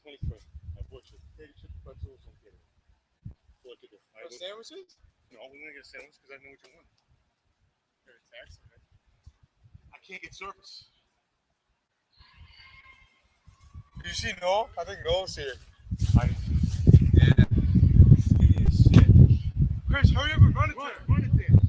21st. I butchered. Take chicken pretzels and get it. What to do? Sandwiches? No, we're gonna get a sandwich because I know what you want. You're a taxi, man. I can't get service. You see Noel? I think Noel's here. Yeah. Shit. Chris, hurry up and run it there. Run it there.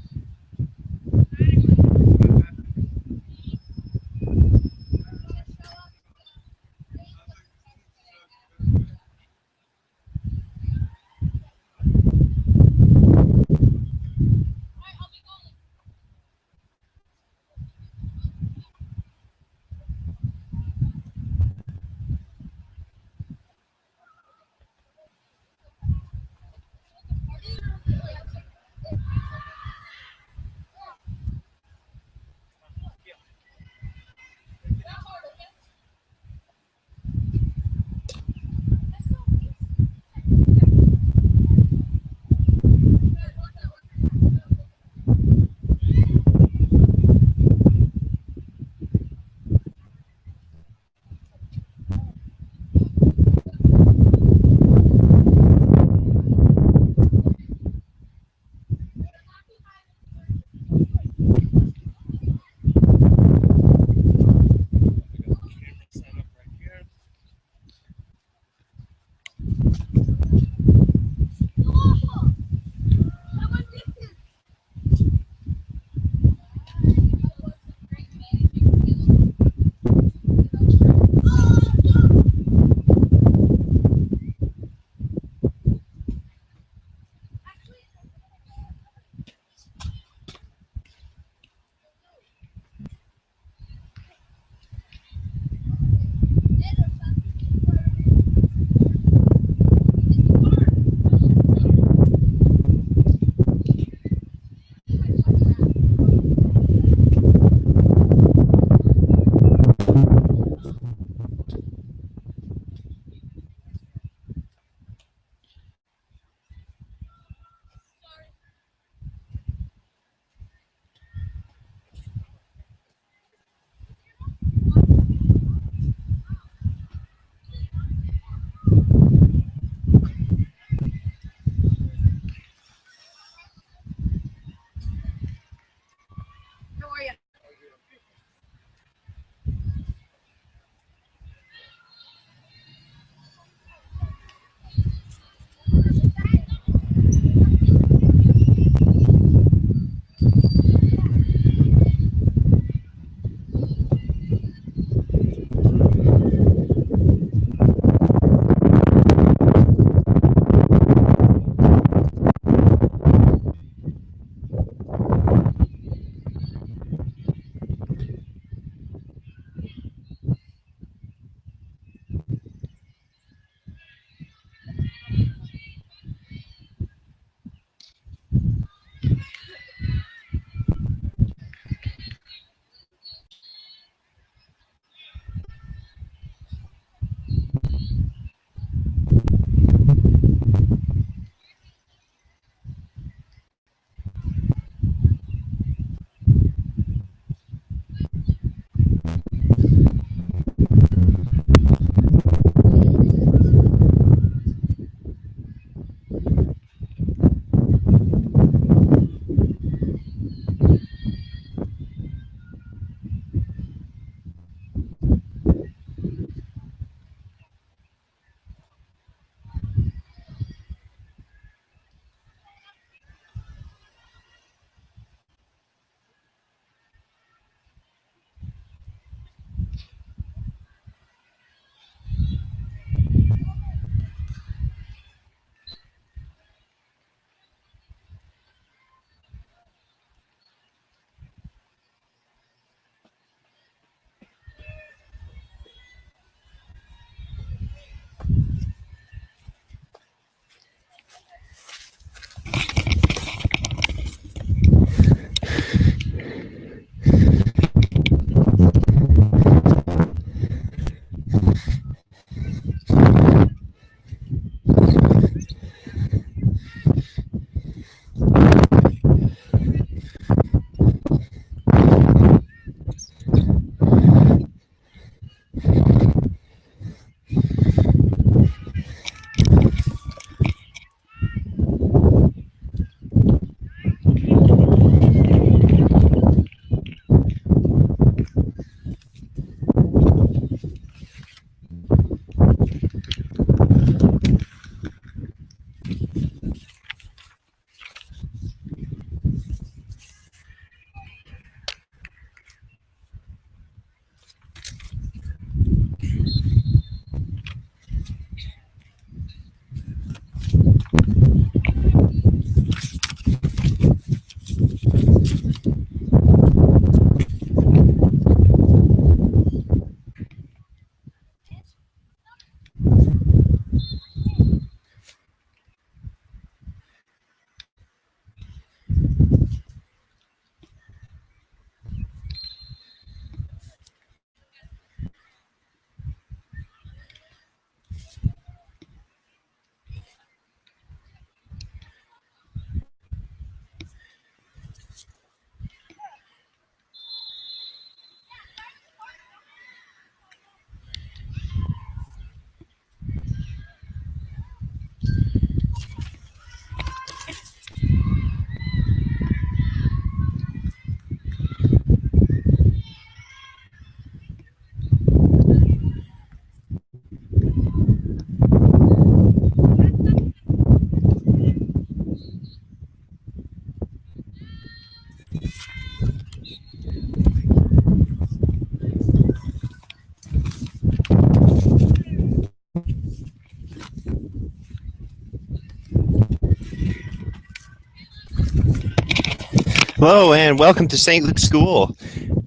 Hello and welcome to St. Luke's School,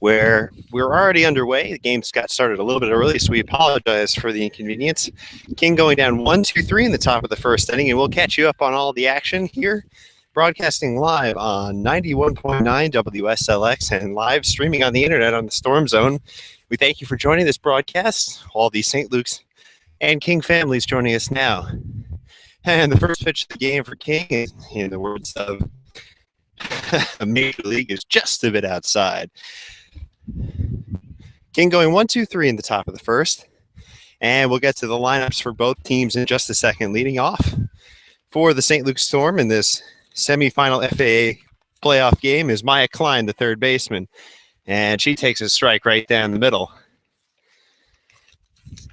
where we're already underway. The game's got started a little bit early, so we apologize for the inconvenience. King going down 1-2-3 in the top of the first inning, and we'll catch you up on all the action here, broadcasting live on 91.9 WSLX and live streaming on the internet on the Storm Zone. We thank you for joining this broadcast, all the St. Luke's and King families joining us now. And the first pitch of the game for King is, in the words of Major League, is just a bit outside. King going 1-2-3 in the top of the first. And we'll get to the lineups for both teams in just a second. Leading off for the St. Luke Storm in this semifinal FAA playoff game is Maya Klein, the third baseman. And she takes a strike right down the middle.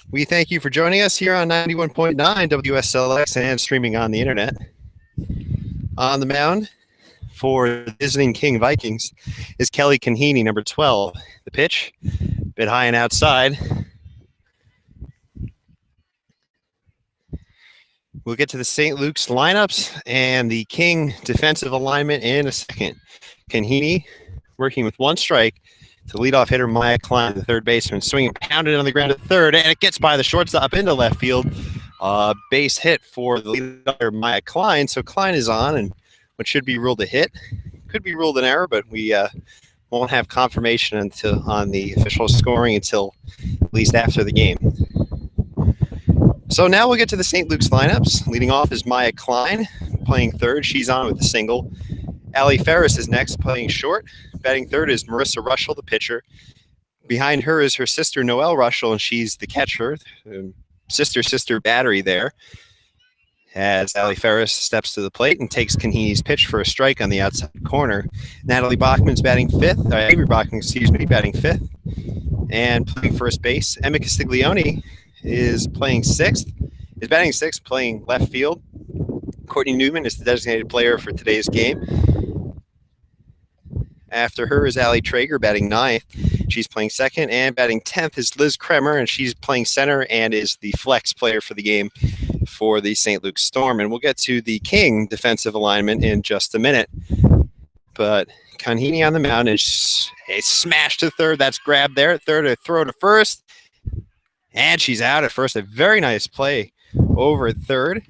We thank you for joining us here on 91.9 WSLX and streaming on the internet. On the mound for the visiting King Vikings is Kelly Kanhini, number 12. The pitch, a bit high and outside. We'll get to the St. Luke's lineups and the King defensive alignment in a second. Kanhini working with one strike to leadoff hitter Maya Klein, the third baseman, swinging pounded on the ground at third, and it gets by the shortstop into left field. Base hit for the leadoff Maya Klein, so Klein is on, and what should be ruled a hit could be ruled an error, but we won't have confirmation until on the official scoring until at least after the game. So now we'll get to the St. Luke's lineups. Leading off is Maya Klein, playing third. She's on with a single. Allie Ferris is next, playing short. Batting third is Marissa Russell, the pitcher. Behind her is her sister, Noelle Russell, and she's the catcher. Sister battery there. As Allie Ferris steps to the plate and takes Kanhini's pitch for a strike on the outside corner. Natalie Bachman's batting fifth. Avery Bachman, batting fifth. And playing first base, Emma Castiglione is batting sixth, playing left field. Courtney Newman is the designated player for today's game. After her is Allie Traeger, batting ninth. She's playing second, and batting 10th is Liz Kremer, and she's playing center and is the flex player for the game for the St. Luke's Storm. And we'll get to the King defensive alignment in just a minute. But Kanhini on the mound is a smash to third. That's grabbed there at third, a throw to first. And she's out at first. A very nice play over at third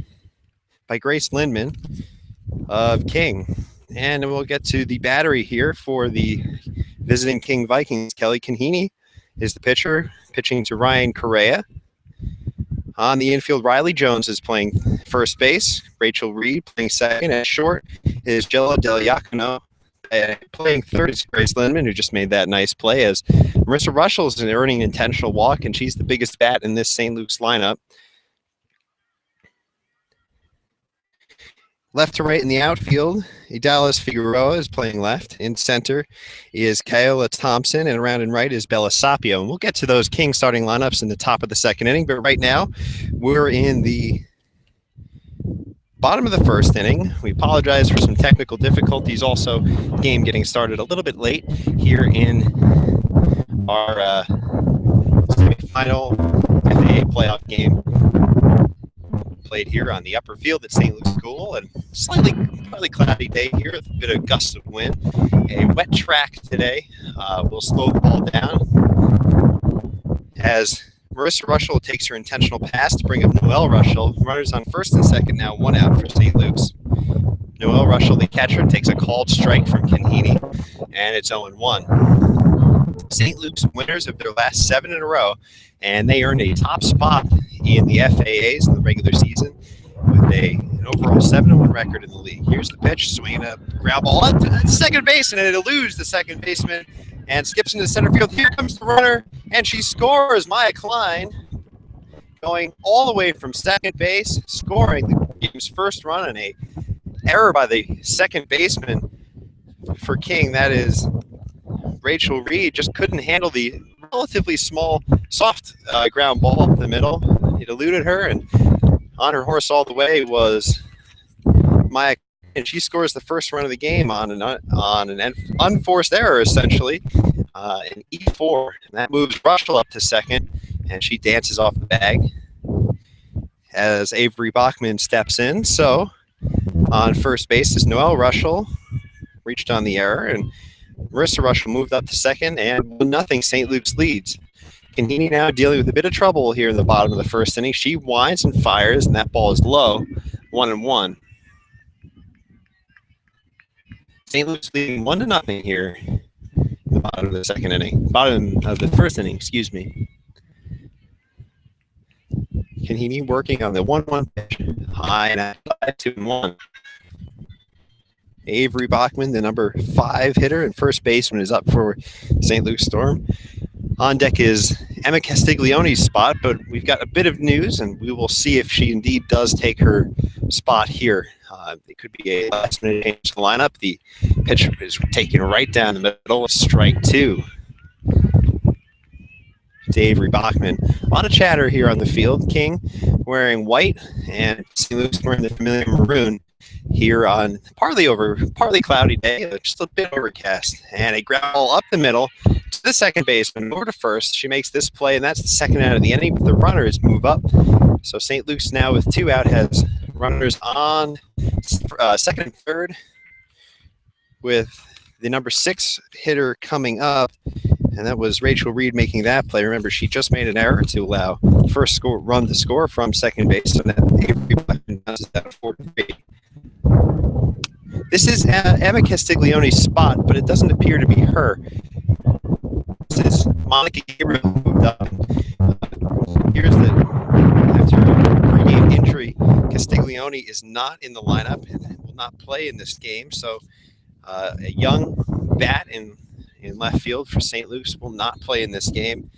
by Grace Lindman of King. And we'll get to the battery here for the visiting King Vikings. Kelly Kanhini is the pitcher, pitching to Ryan Correa. On the infield, Riley Jones is playing first base. Rachel Reed playing second. At short is Jella Deliacono. Playing third is Grace Lindman, who just made that nice play, as Marissa Russell is earning an intentional walk, and she's the biggest bat in this St. Luke's lineup. Left to right in the outfield, Idalis Figueroa is playing left. In center is Kyola Thompson, and around and right is Bella Sapio. And we'll get to those King starting lineups in the top of the second inning, but right now we're in the bottom of the first inning. We apologize for some technical difficulties. Also, game getting started a little bit late here in our semifinal FAA playoff game. Played here on the upper field at St. Luke's School, and partly cloudy day here with a bit of gust of wind. A wet track today. We'll slow the ball down as Marissa Russell takes her intentional pass to bring up Noelle Russell. Runners on first and second now, one out for St. Luke's. Noelle Russell, the catcher, takes a called strike from Kanhini, and it's 0-1. St. Luke's winners of their last 7 in a row, and they earned a top spot in the FAAs in the regular season with an overall 7-1 record in the league. Here's the pitch, swinging a ground ball at second base, and it eludes the second baseman and skips into center field. Here comes the runner, and she scores. Maya Klein going all the way from second base, scoring the game's first run on a error by the second baseman for King. That is Rachel Reed. Just couldn't handle the relatively small, soft ground ball up the middle. It eluded her, and on her horse all the way was Maya, and she scores the first run of the game on an unforced error, essentially, an E4. And that moves Russell up to second, and she dances off the bag as Avery Bachman steps in. So on first base is Noelle Russell. reached on the error, and Marissa Russell moved up to second, and 1-0 St. Luke's leads. Kanini now dealing with a bit of trouble here in the bottom of the first inning. She winds and fires, and that ball is low, 1-1. St. Luke's leading 1-0 here in the bottom of the second inning. Bottom of the first inning, excuse me. Kanini working on the 1-1 pitch. High and outside, 2-1. Avery Bachman, the number 5 hitter and first baseman, is up for St. Luke's Storm. On deck is Emma Castiglione's spot, but we've got a bit of news, and we will see if she indeed does take her spot here. It could be a last-minute change to the lineup. The pitch is taken right down the middle, strike 2. To Avery Bachman. A lot of chatter here on the field. King wearing white, and St. Luke's wearing the familiar maroon here on partly cloudy day, just a bit overcast. And a ground ball up the middle to the second baseman, over to first. She makes this play, and that's the second out of the inning. But the runners move up. So St. Luke's now with 2 out has runners on second and third, with the number 6 hitter coming up. And that was Rachel Reed making that play. Remember, she just made an error to allow first run to score from second base. So that Avery Bachman bounces that 4-3. This is Emma Castiglione's spot, but it doesn't appear to be her. This is Monica Gabriel moved up. Here's that after a pre-game injury, Castiglione is not in the lineup and will not play in this game. So a young bat in left field for St. Luke's will not play in this game,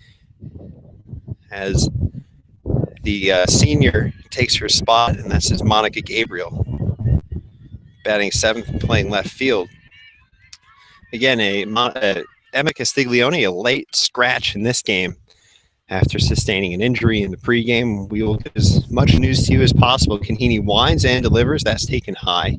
as the senior takes her spot, and that's his Monica Gabriel, batting 7th and playing left field. Again, Emma Castiglione, a late scratch in this game after sustaining an injury in the pregame. We will get as much news to you as possible. Kanini winds and delivers. That's taken high.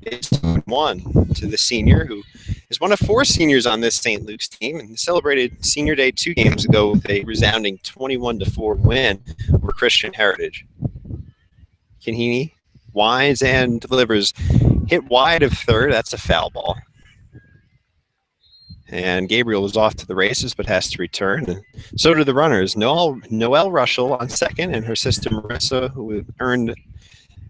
It's 1 to the senior, who is one of 4 seniors on this St. Luke's team and celebrated Senior Day 2 games ago with a resounding 21-4 win over Christian Heritage. Kanini winds and delivers. Hit wide of third. That's a foul ball. And Gabriel was off to the races but has to return. And so do the runners. Noelle Russell on second, and her sister Marissa, who earned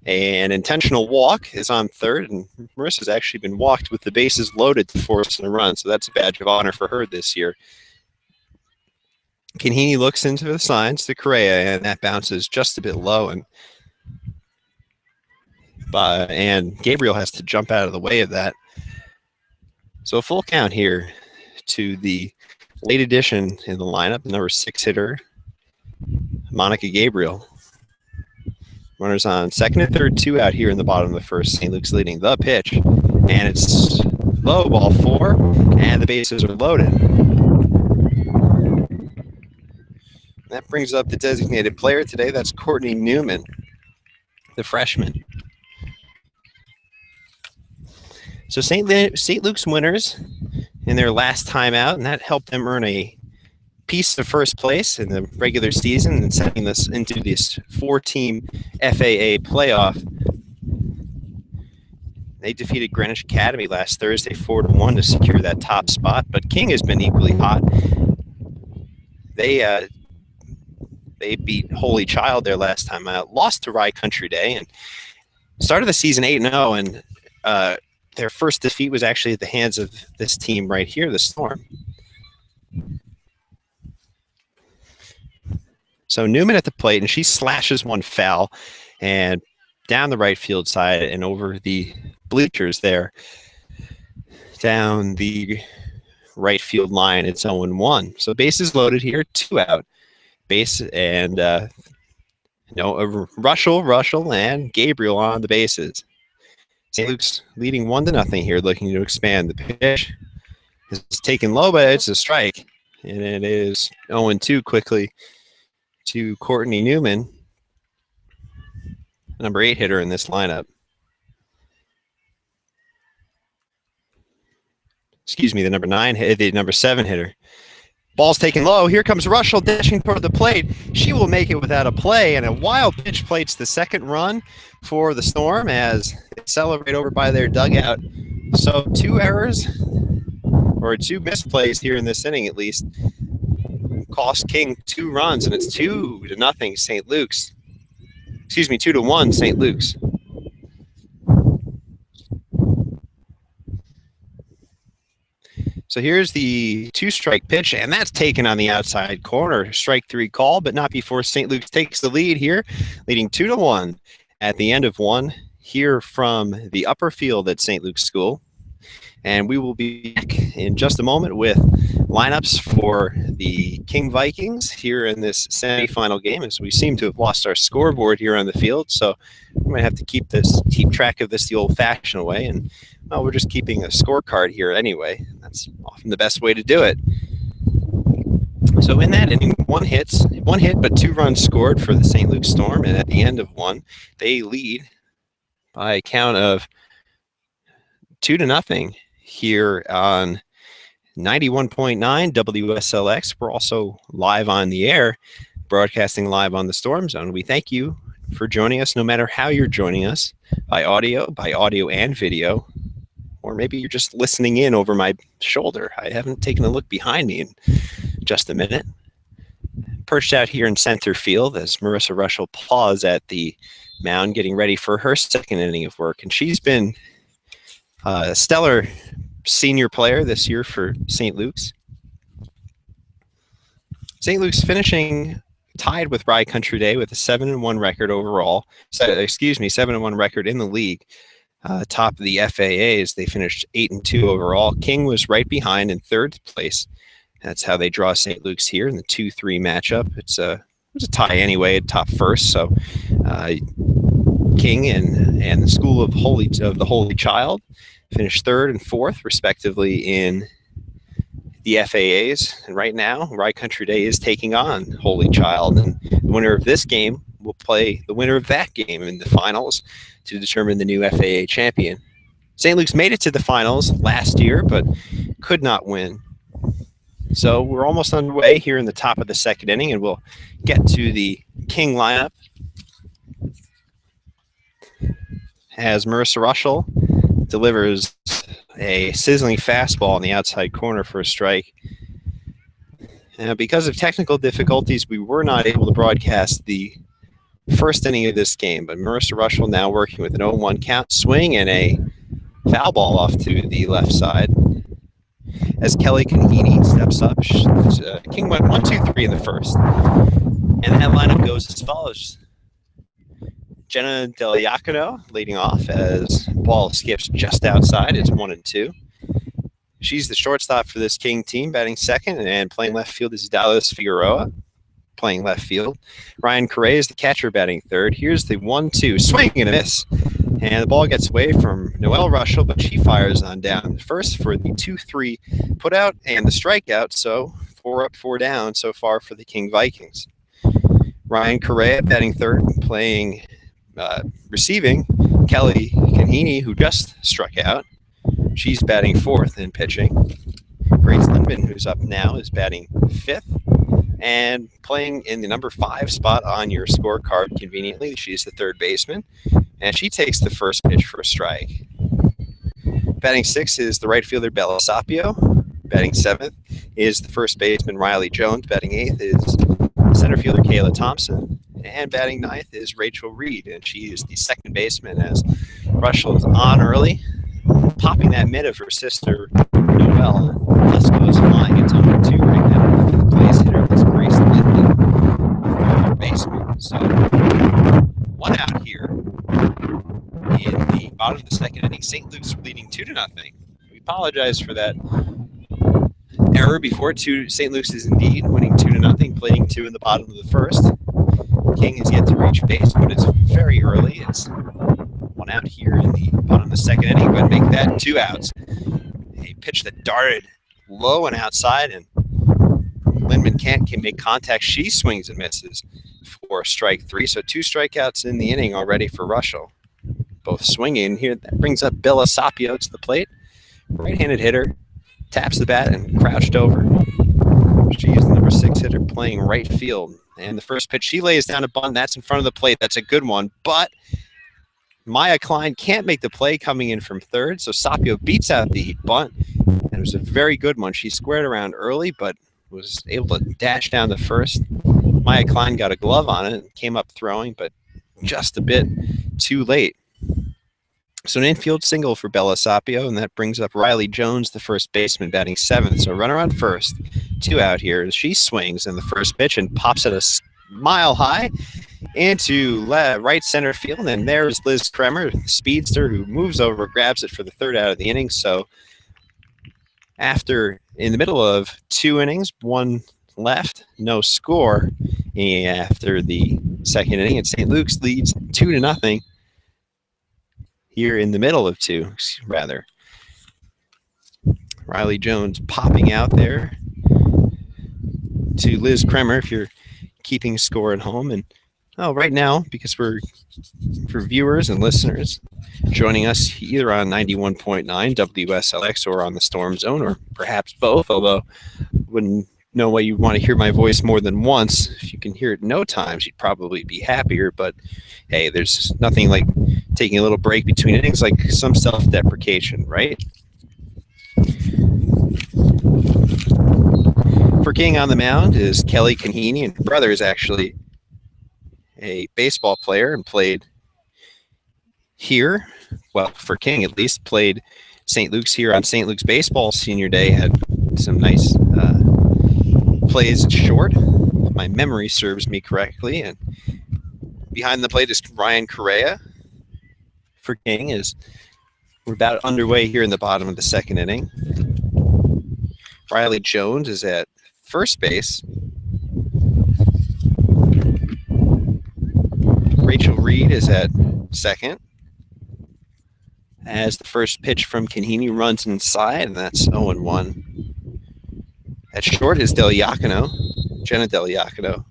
an intentional walk, is on third, and Marissa's actually been walked with the bases loaded to force a run, so that's a badge of honor for her this year. Kanini looks into the signs to Correa, and that bounces just a bit low, and Gabriel has to jump out of the way of that. So a full count here to the late addition in the lineup, the number 6 hitter, Monica Gabriel. Runners on second and third, 2 out here in the bottom of the first. St. Luke's leading the pitch, and it's low, ball 4, and the bases are loaded. That brings up the designated player today. That's Courtney Newman, the freshman. So St. Luke's winners in their last time out, and that helped them earn a piece of first place in the regular season and setting this into this 4-team FAA playoff. They defeated Greenwich Academy last Thursday 4-1 to secure that top spot, but King has been equally hot. They beat Holy Child their last time out, lost to Rye Country Day, and started the season 8-0, and their first defeat was actually at the hands of this team right here, the Storm. So Newman at the plate, and she slashes one foul and down the right field side and over the bleachers there. Down the right field line, it's 0-1. So bases loaded here, 2 out. Base and Russell and Gabriel on the bases. St. Luke's leading 1-0 here, looking to expand. The pitch is taken low, but it's a strike. And it is 0-2 quickly to Courtney Newman, number 8 hitter in this lineup. Excuse me, the number 7 hitter. Ball's taken low. Here comes Russell dashing toward the plate. She will make it without a play, and a wild pitch plates the second run for the Storm as they celebrate over by their dugout. So 2 errors, or 2 misplays here in this inning at least, cost King 2 runs, and it's 2-0 St. Luke's. Excuse me, 2-1 St. Luke's. So here's the 2-strike pitch, and that's taken on the outside corner. Strike 3 call, but not before St. Luke's takes the lead here, leading 2-1 at the end of 1 here from the upper field at St. Luke's School. And we will be back in just a moment with lineups for the King Vikings here in this semifinal game, as we seem to have lost our scoreboard here on the field. So we might have to keep track of this the old-fashioned way. And well, we're just keeping a scorecard here anyway. That's often the best way to do it. So in that inning, one hit, but 2 runs scored for the St. Luke's Storm. And at the end of 1, they lead by a count of 2-0 here on 91.9 WSLX. We're also live on the air, broadcasting live on the Storm Zone. We thank you for joining us, no matter how you're joining us, by audio and video, or maybe you're just listening in over my shoulder. I haven't taken a look behind me in just a minute. Perched out here in center field as Marissa Russell paws at the mound, getting ready for her second inning of work. And she's been a stellar senior player this year for St. Luke's. St. Luke's finishing tied with Rye Country Day with a 7-1 record overall. 7-1 record in the league. Top of the FAAs, they finished 8-2 overall. King was right behind in 3rd place. That's how they draw St. Luke's here in the 2-3 matchup. It was a tie anyway at top first. So King and the School of the Holy Child finished 3rd and 4th, respectively, in the FAAs. And right now, Rye Country Day is taking on Holy Child. And the winner of this game will play the winner of that game in the finals to determine the new FAA champion. St. Luke's made it to the finals last year, but could not win. So we're almost underway here in the top of the 2nd inning, and we'll get to the King lineup as Marissa Russell delivers a sizzling fastball on the outside corner for a strike. Because of technical difficulties, we were not able to broadcast the first inning of this game, but Marissa Russell now working with an 0-1 count, swing, and a foul ball off to the left side. As Kelly Kanhini steps up, King went 1-2-3 in the first. And that lineup goes as follows. Jenna Deliacono leading off as ball skips just outside. It's 1-2. She's the shortstop for this King team, batting second, and playing left field is Dallas Figueroa, playing left field. Ryan Correa is the catcher, batting third. Here's the 1-2, swing and a miss. And the ball gets away from Noelle Russell, but she fires on down first for the 2-3 putout and the strikeout. So 4 up, 4 down so far for the King Vikings. Ryan Correa batting third, receiving Kelly Kanhini, who just struck out. She's batting fourth and pitching. Grace Lindman, who's up now, is batting fifth and playing in the number 5 spot on your scorecard conveniently. She's the third baseman, and she takes the first pitch for a strike. Batting sixth is the right fielder Bella Sapio. Batting seventh is the first baseman Riley Jones. Batting eighth is center fielder Kayla Thompson. And batting ninth is Rachel Reed, and she is the second baseman as Russell is on early, popping that mid of her sister Noelle. Thus goes flying. It's 0-2 right now. Fifth place hitter is Grace Lindman, third baseman. So 1 out here in the bottom of the second inning. St. Luke's leading 2-0. We apologize for that error before. St. Luke's is indeed winning 2-0, playing 2 in the bottom of the first. King has yet to reach base, but it's very early. It's 1 out here in the bottom of the second inning, but make that 2 outs. A pitch that darted low and outside, and Lindman can make contact. She swings and misses for strike 3. So 2 strikeouts in the inning already for Russell. Both swinging here. That brings up Bella Sapio to the plate. Right-handed hitter, taps the bat and crouched over. She is the number 6 hitter playing right field. And the first pitch, she lays down a bunt. That's in front of the plate. That's a good one. But Maya Klein can't make the play coming in from third. So Sapio beats out the bunt. And it was a very good one. She squared around early, but was able to dash down to first. Maya Klein got a glove on it and came up throwing, but just a bit too late. So an infield single for Bella Sapio, and that brings up Riley Jones, the first baseman, batting 7th. So runner on first, 2 out here. She swings in the first pitch and pops it a mile high into right center field. And there's Liz Kremer, the speedster, who moves over, grabs it for the 3rd out of the inning. So after, in the middle of 2 innings, 1 left, no score after the 2nd inning, and St. Luke's leads 2-0. Here in the middle of 2, rather. Riley Jones popping out there to Liz Kremer if you're keeping score at home. And right now, because we're for viewers and listeners joining us either on 91.9 WSLX or on the Storm Zone, or perhaps both, although wouldn't know why you want to hear my voice more than once. If you can hear it no times, you'd probably be happier. But hey, there's nothing like taking a little break between innings, like some self-deprecation, right? For King on the mound is Kelly Kanhini, and her brother is actually a baseball player and played here. Well, for King at least, played St. Luke's here on St. Luke's Baseball Senior Day. Had some nice plays short, if my memory serves me correctly. And behind the plate is Ryan Correa. For King, is we're about underway here in the bottom of the 2nd inning. Riley Jones is at first base. Rachel Reed is at second. As the first pitch from Kanhini runs inside, and that's 0-1. At short is Jenna Del Iacono.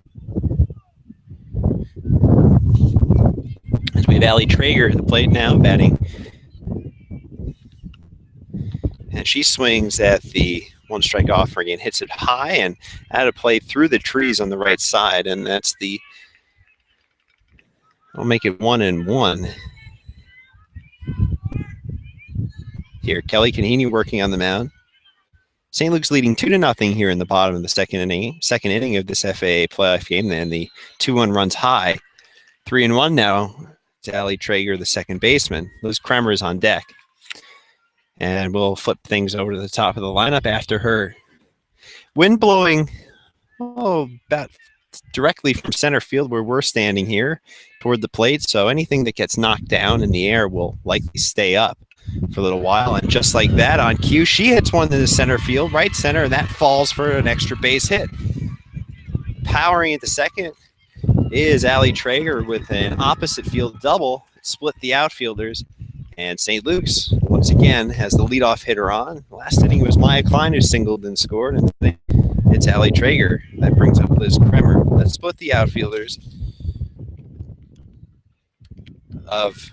As we have Allie Traeger at the plate now, batting. And she swings at the 1-strike offering and hits it high and out of play through the trees on the right side. And that's I'll make it 1-1. Here, Kelly Kanhini working on the mound. St. Luke's leading 2-0 here in the bottom of the second inning of this FAA playoff game. And the 2-1 runs high. 3-1 now to Allie Traeger, the second baseman. Liz Kremer is on deck. And we'll flip things over to the top of the lineup after her. Wind blowing about directly from center field where we're standing here toward the plate. So anything that gets knocked down in the air will likely stay up for a little while. And just like that, on cue, she hits one to the center field, right center, and that falls for an extra base hit. Powering at the second is Allie Traeger with an opposite field double. Split the outfielders. And St. Luke's, once again, has the leadoff hitter on. Last inning was Maya Klein, who singled and scored. And it's Allie Traeger. That brings up Liz Kremer. That split the outfielders of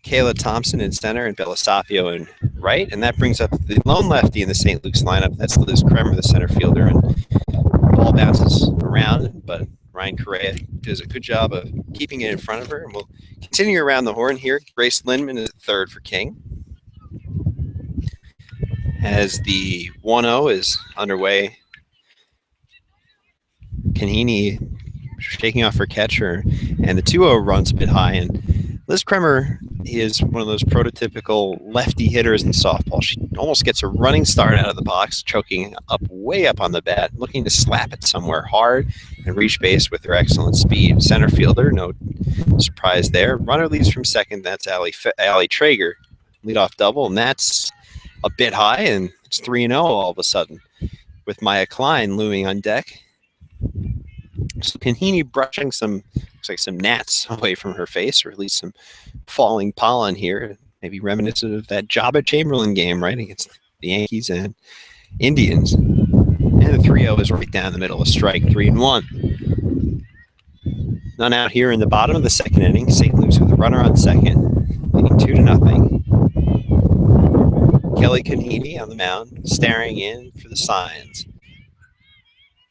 Kayla Thompson in center and Bella Sapio in right. And that brings up the lone lefty in the St. Luke's lineup. That's Liz Kremer, the center fielder. And the ball bounces around, but Ryan Correa does a good job of keeping it in front of her. And we'll continue around the horn here. Grace Lindman is third for King. As the 1-0 is underway, Kanhini shaking off her catcher, and the 2-0 runs a bit high. And Liz Kremer is one of those prototypical lefty hitters in softball. She almost gets a running start out of the box, choking way up on the bat, looking to slap it somewhere hard and reach base with her excellent speed. Center fielder, no surprise there. Runner leads from second. That's Allie Traeger. Leadoff double, and that's a bit high, and it's 3-0 all of a sudden with Maya Klein looming on deck. So Kanhini brushing looks like some gnats away from her face, or at least some falling pollen here, maybe reminiscent of that Jabba Chamberlain game, right, against the Yankees and Indians. And the 3-0 is right down the middle, a strike, 3-1. None out here in the bottom of the second inning. St. Luke's with a runner on second, leading 2-0. Kelly Kanhini on the mound, staring in for the signs.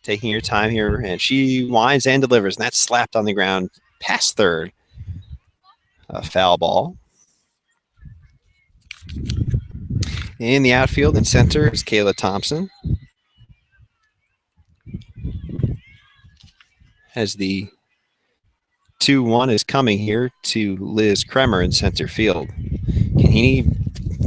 taking her time here, and she winds and delivers, and that's slapped on the ground past third. A foul ball. In the outfield and center is Kayla Thompson. As the 2-1 is coming here to Liz Kremer in center field. Kanini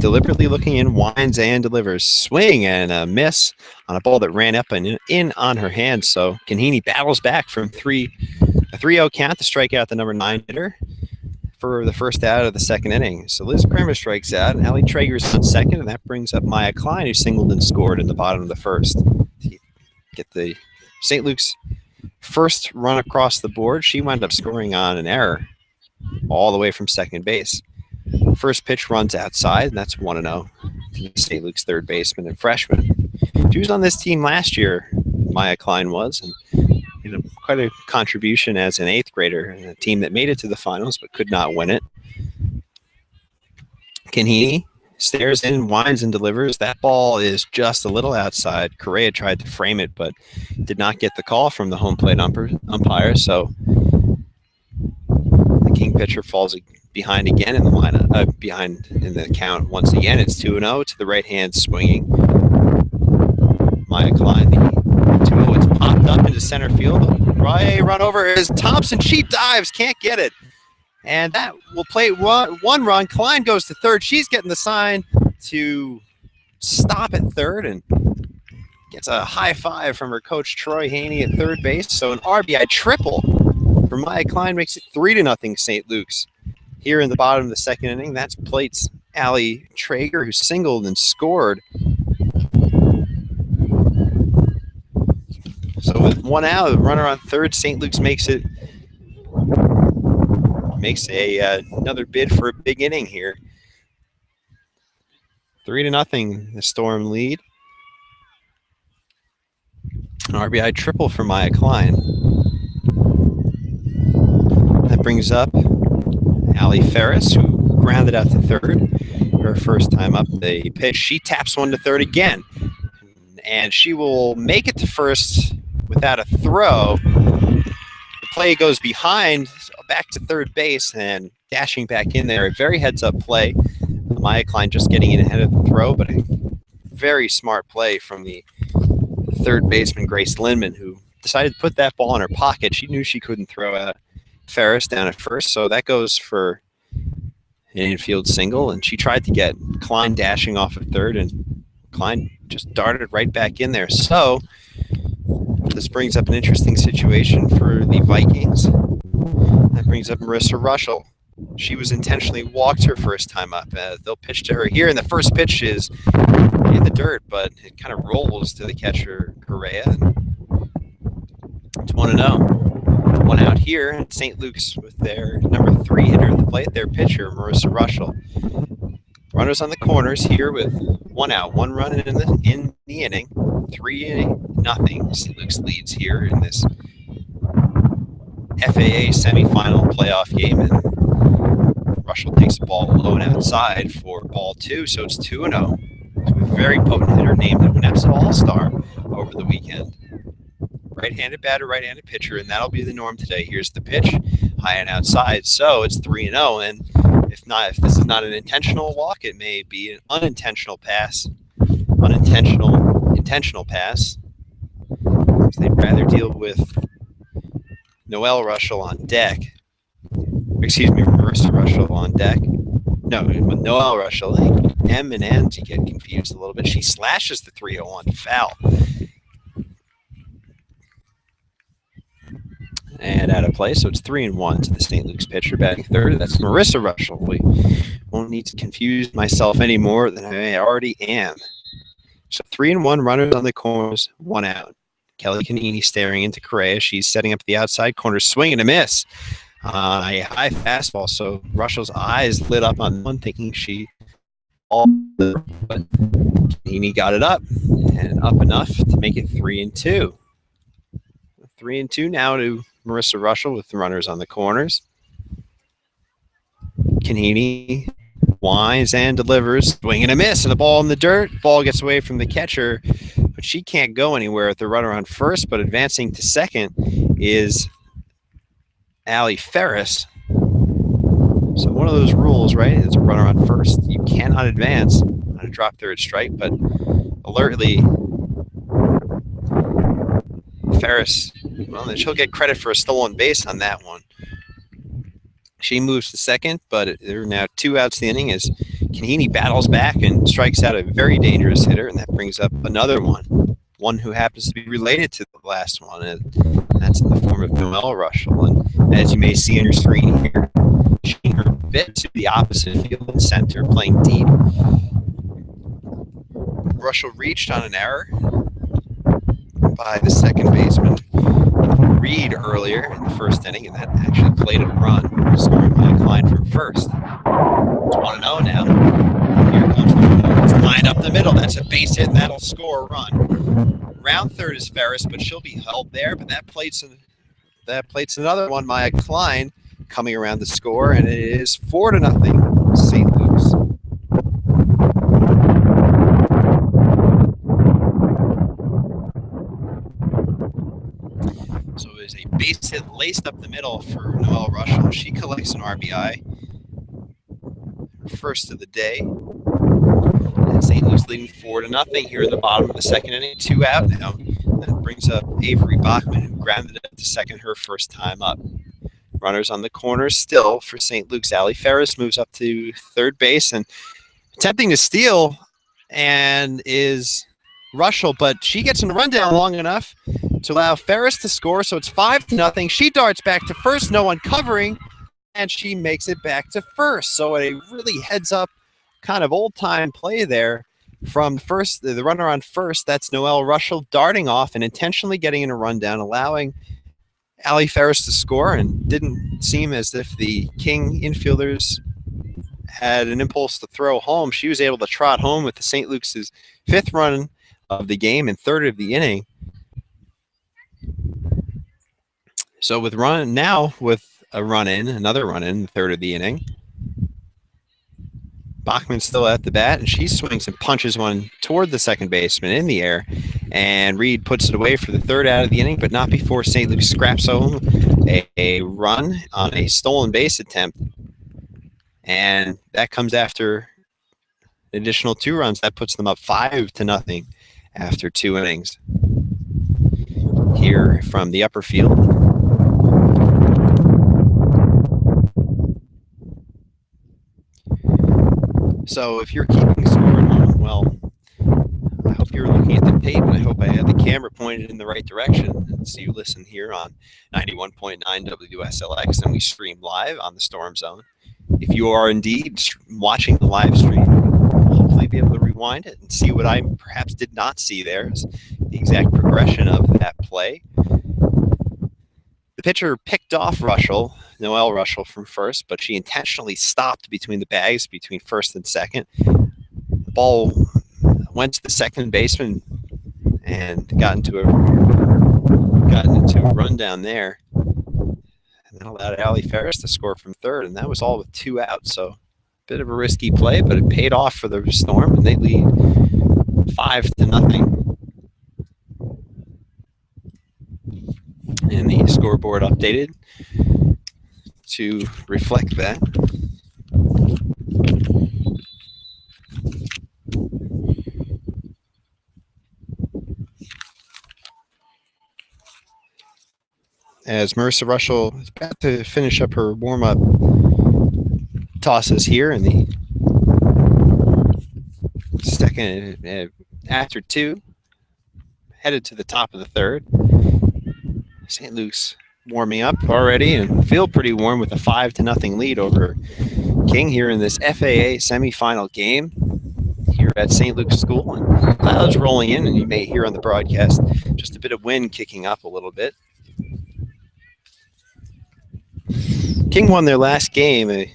deliberately looking in, winds and delivers. Swing and a miss on a ball that ran up and in on her hand. So Kanini battles back from a 3-0 count to strike out the number 9 hitter for the first out of the second inning. So Liz Kremer strikes out, and Allie Traeger's on second, and that brings up Maya Klein, who singled and scored in the bottom of the first. To get the St. Luke's first run across the board. She wound up scoring on an error all the way from second base. First pitch runs outside, and that's 1-0 to St. Luke's third baseman and freshman. She was on this team last year, Maya Klein was, and quite a contribution as an 8th grader in a team that made it to the finals but could not win it. Kanini stares in, winds and delivers. That ball is just a little outside. Correa tried to frame it but did not get the call from the home plate umpire, so the King pitcher falls behind again in the lineup, behind in the count once again. It's 2-0 to the right hand swinging Maya Klein. The 2-0, it's popped up into center field. Right run over is Thompson. She dives, can't get it. And that will play one run. Klein goes to third. She's getting the sign to stop at third and gets a high five from her coach, Troy Haney, at third base. So an RBI triple for Maya Klein makes it 3-0 St. Luke's. Here in the bottom of the second inning, that's plate's Allie Traeger, who singled and scored. So with 1 out, the runner on third, St. Luke's makes another bid for a big inning here. 3-0, the Storm lead. An RBI triple for Maya Klein. That brings up Allie Ferris, who grounded out to third her first time up the pitch. She taps one to third again, and she will make it to first without a throw. The play goes behind, back to third base, and dashing back in there. A very heads-up play. Maya Klein just getting in ahead of the throw, but a very smart play from the third baseman, Grace Lindman, who decided to put that ball in her pocket. She knew she couldn't throw out Ferris down at first, so that goes for an infield single, and she tried to get Klein dashing off of third, and Klein just darted right back in there. So this brings up an interesting situation for the Vikings. That brings up Marissa Russell. She was intentionally walked her first time up. They'll pitch to her here, and the first pitch is in the dirt, but it kind of rolls to the catcher, Correa. It's 1-0. 1 out here, and St. Luke's with their number 3 hitter at the plate, their pitcher, Marissa Russell. Runners on the corners here with 1 out, 1 run in the inning. 3-0. St. Luke's leads here in this FAA semifinal playoff game, and Russell takes the ball alone outside for ball 2, so it's 2-0 to a very potent hitter named the Winnipeg All-Star over the weekend. Right-handed batter, right-handed pitcher, and that'll be the norm today. Here's the pitch, high and outside, so it's 3-0, and if this is not an intentional walk, it may be an intentional pass. They'd rather deal with Noelle Russell on deck. Excuse me, Marissa Russell on deck. No, Noelle Russell. M and N to get confused a little bit. She slashes the 3-0 foul. And out of play, so it's 3-1 to the St. Luke's pitcher batting third. That's Marissa Russell. We won't need to confuse myself any more than I already am. So 3-1, runners on the corners, 1 out. Kelly Kanini staring into Correa. She's setting up the outside corner, swing and a miss on a high fastball. So Russell's eyes lit up on one, thinking she all, but Kanini got it up and up enough to make it 3-2. 3-2 now to Marissa Russell with the runners on the corners. Kanini winds and delivers, swing and a miss, and the ball in the dirt. Ball gets away from the catcher, but she can't go anywhere with the runner on first, but advancing to second is Allie Ferris. So one of those rules, right, is a runner on first. You cannot advance on a drop third strike, but alertly, Ferris, well, then she'll get credit for a stolen base on that one. She moves to second, but there are now 2 outs in the inning as Kanhini battles back and strikes out a very dangerous hitter, and that brings up another one who happens to be related to the last one, and that's in the form of Noelle Russell. And as you may see on your screen here, she's her bit to the opposite field and center, playing deep. Russell reached on an error by the second baseman Reed earlier in the first inning, and that actually played a run, scoring by Klein from first. It's 1-0 now. Here comes the It's lined up the middle. That's a base hit, and that'll score a run. Round third is Ferris, but she'll be held there. But that plates another one, Maya Klein, coming around the score, and it is 4-0 St. Luke's. So it is a base hit laced up the middle for Noelle Russell. She collects an RBI, first of the day. And St. Luke's leading 4-0 here in the bottom of the second inning. 2 out now. That brings up Avery Bachman, who grounded it to second her first time up. Runners on the corners still for St. Luke's. Allie Ferris moves up to third base and attempting to steal and is Russell, but she gets in a rundown long enough to allow Ferris to score, so it's 5-0. She darts back to first, no one covering, and she makes it back to first. So a really heads-up kind of old-time play there from first, the runner on first. That's Noelle Russell darting off and intentionally getting in a rundown, allowing Allie Ferris to score, and didn't seem as if the King infielders had an impulse to throw home. She was able to trot home with the St. Luke's 5th run of the game and 3rd of the inning. So with a run in, another run in the 3rd of the inning, Bachman's still at the bat, and she swings and punches one toward the second baseman in the air, and Reed puts it away for the 3rd out of the inning, but not before St. Luke scraps home a run on a stolen base attempt, and that comes after an additional 2 runs. That puts them up 5-0 after 2 innings. Here from the upper field, so if you're keeping score at home, well, I hope you're looking at the tape, and I hope I had the camera pointed in the right direction. And so you listen here on 91.9 WSLX, and we stream live on the Storm Zone. If you are indeed watching the live stream, you'll hopefully be able to rewind it and see what I perhaps did not see there, is the exact progression of that play. The pitcher picked off Noelle Russell from first, but she intentionally stopped between the bags between first and second. The ball went to the second baseman and got into a rundown there, and that allowed Allie Ferris to score from third, and that was all with 2 outs. So a bit of a risky play, but it paid off for the Storm, and they lead 5-0. And the scoreboard updated to reflect that. As Marissa Russell is about to finish up her warm-up tosses here in the second, after 2, headed to the top of the 3rd. St. Luke's warming up already and feel pretty warm with a 5-0 lead over King here in this FAA semifinal game here at St. Luke's School. And clouds rolling in, and you may hear on the broadcast just a bit of wind kicking up a little bit. King won their last game, a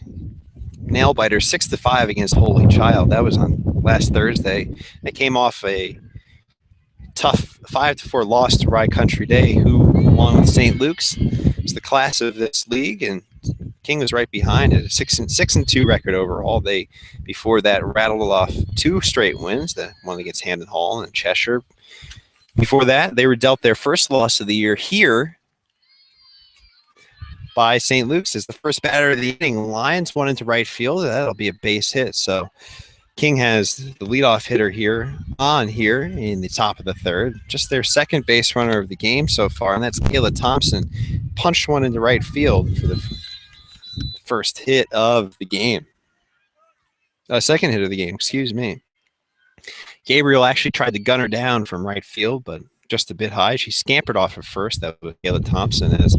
nail-biter 6-5 against Holy Child. That was on last Thursday. They came off a tough 5-4 loss to Rye Country Day, who, along with St. Luke's, is the class of this league, and King was right behind it. A 6-2 record overall. They, before that, rattled off 2 straight wins. The one against Hampton Hall and Cheshire. Before that, they were dealt their first loss of the year here by St. Luke's as the first batter of the inning. Lions went into right field. That'll be a base hit. So King has the leadoff hitter here in the top of the third. Just their second base runner of the game so far, and that's Kayla Thompson. Punched one into right field for the first hit of the game. Second hit of the game, excuse me. Gabriel actually tried to gun her down from right field, but just a bit high. She scampered off of first. That was Kayla Thompson as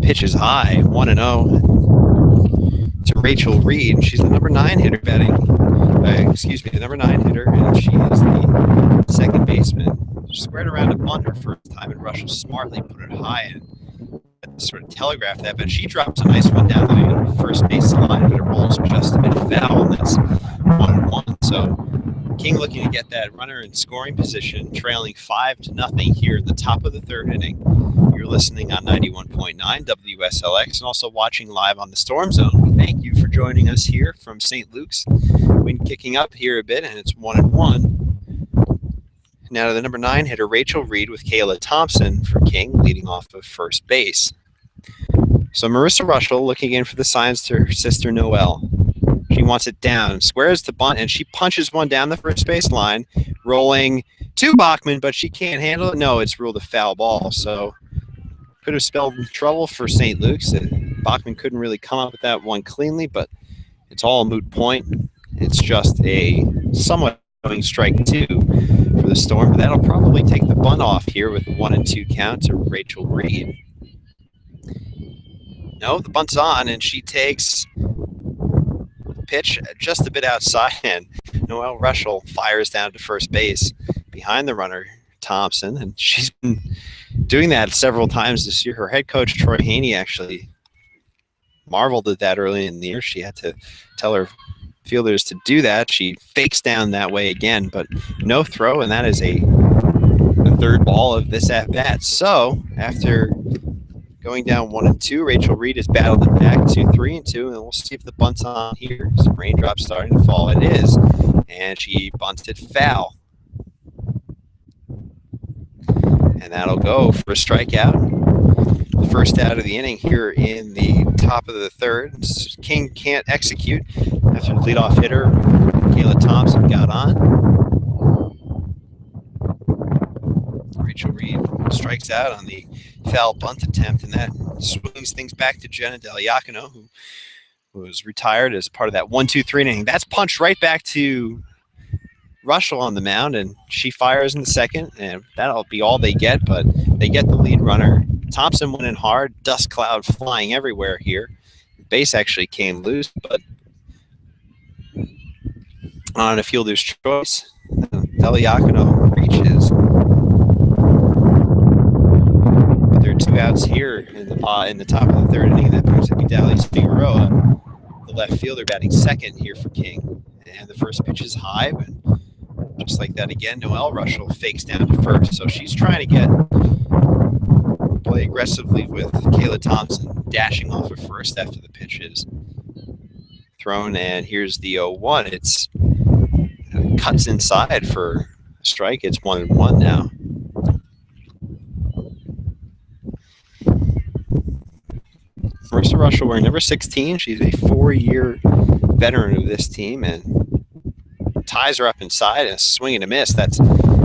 pitch is high, 1-0 to Rachel Reed. She's the number 9 hitter batting. The number 9 hitter, and she is the second baseman. She squared around a bunt her first time, and Russell smartly put it high and sort of telegraphed that. But she drops a nice one down the first base line, but it rolls just a bit foul, and that's 1-1. So King looking to get that runner in scoring position, trailing 5-0 here at the top of the third inning. You're listening on 91.9 WSLX and also watching live on the Storm Zone. We thank you for joining us here from St. Luke's. Wind kicking up here a bit, and it's 1-1. Now to the number 9 hitter, Rachel Reed with Kayla Thompson for King, leading off of first base. So Marissa Russell looking in for the signs to her sister Noelle. She wants it down, squares to bunt, and she punches one down the first base line, rolling to Bachman, but she can't handle it. No, it's ruled a foul ball, so could have spelled trouble for St. Luke's. Bachman couldn't really come up with that one cleanly, but it's all a moot point. It's just a somewhat going strike 2 for the Storm, but that'll probably take the bunt off here with a 1-2 count to Rachel Reed. No, the bunt's on, and she takes pitch just a bit outside, and Noelle Russell fires down to first base behind the runner, Thompson, and she's been doing that several times this year. Her head coach, Troy Haney, actually marveled at that early in the year. She had to tell her fielders to do that. She fakes down that way again, but no throw, and that is the third ball of this at-bat. So after going down 1-2, Rachel Reed has battled it back to 3-2, and we'll see if the bunt's on here. Some raindrops starting to fall. It is, and she bunts it foul. And that'll go for a strikeout. The first out of the inning here in the top of the third. King can't execute after the leadoff hitter, Kayla Thompson, got on. Rachel Reed strikes out on the foul bunt attempt, and that swings things back to Jenna Deliacono, who was retired as part of that 1-2-3 inning. That's punched right back to Russell on the mound, and she fires in the second, and that'll be all they get, but they get the lead runner. Thompson went in hard, dust cloud flying everywhere here. Base actually came loose, but on a fielder's choice, Deliacono reaches. But there are 2 outs here in the top of the third inning. That brings up Dallas Figueroa, the left fielder, batting second here for King. And the first pitch is high, but just like that again, Noelle Russell fakes down to first. So she's trying to play aggressively with Kayla Thompson dashing off of first after the pitch is thrown. And here's the 0-1. It cuts inside for a strike. It's 1-1 now. Marissa Russell wearing number 16. She's a 4-year veteran of this team, and ties are up inside, and a swing and a miss. That's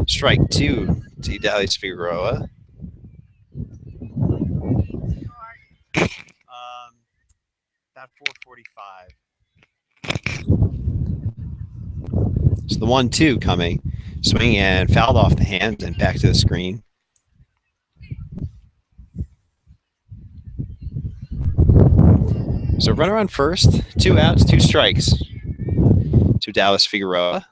strike 2 to Dallas Figueroa. About 4:45. So the 1-2 coming, swing and fouled off the hands and back to the screen. So runner on first, 2 outs, 2 strikes to Dallas Figueroa.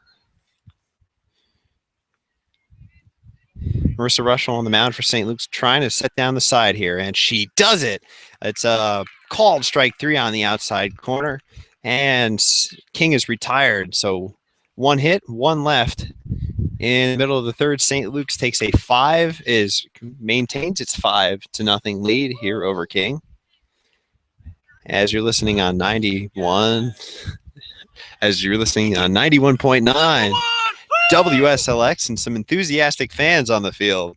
Marissa Russell on the mound for St. Luke's, trying to set down the side here, and she does it. It's a called strike 3 on the outside corner, and King is retired. So 1 hit, 1 left. In the middle of the third, St. Luke's takes a maintains its 5-0 lead here over King. As you're listening on 91. As you're listening on 91.9 WSLX and some enthusiastic fans on the field.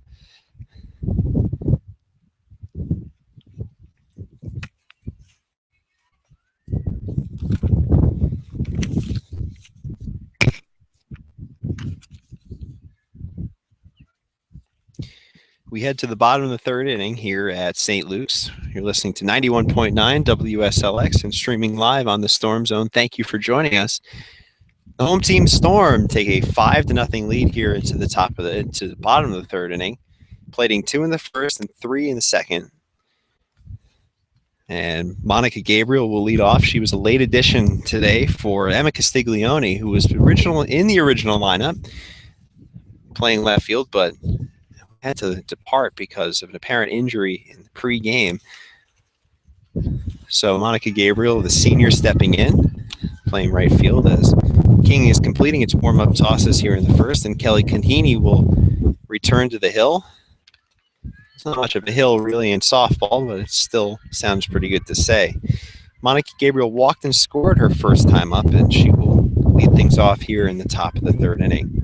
We head to the bottom of the third inning here at St. Luke's. You're listening to 91.9 WSLX and streaming live on the Storm Zone. Thank you for joining us. The home team Storm take a 5-0 lead here into the bottom of the third inning, plating 2 in the first and 3 in the second. And Monica Gabriel will lead off. She was a late addition today for Emma Castiglione, who was in the original lineup, playing left field, but had to depart because of an apparent injury in the pre-game. So Monica Gabriel, the senior, stepping in, playing right field as King is completing its warm-up tosses here in the first, and Kelly Canhini will return to the hill. It's not much of a hill really in softball, but it still sounds pretty good to say. Monica Gabriel walked and scored her first time up, and she will lead things off here in the top of the third inning.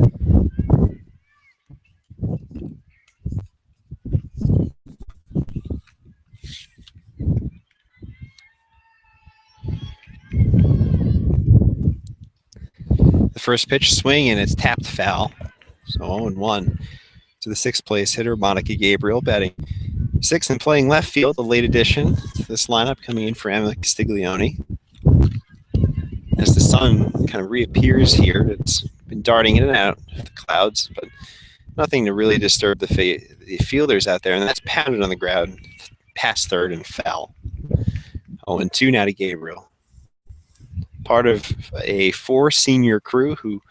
The first pitch swing, and it's tapped foul. So 0-1 to the sixth place hitter, Monica Gabriel, batting sixth and playing left field, a late addition to this lineup coming in for Emma Castiglione. As the sun kind of reappears here, it's been darting in and out of the clouds, but nothing to really disturb the fielders out there, and that's pounded on the ground past third and foul. 0-2 now to Gabriel. Part of a 4-senior crew who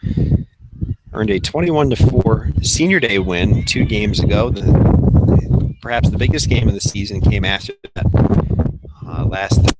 earned a 21-4 senior day win 2 games ago. Perhaps the biggest game of the season came after that last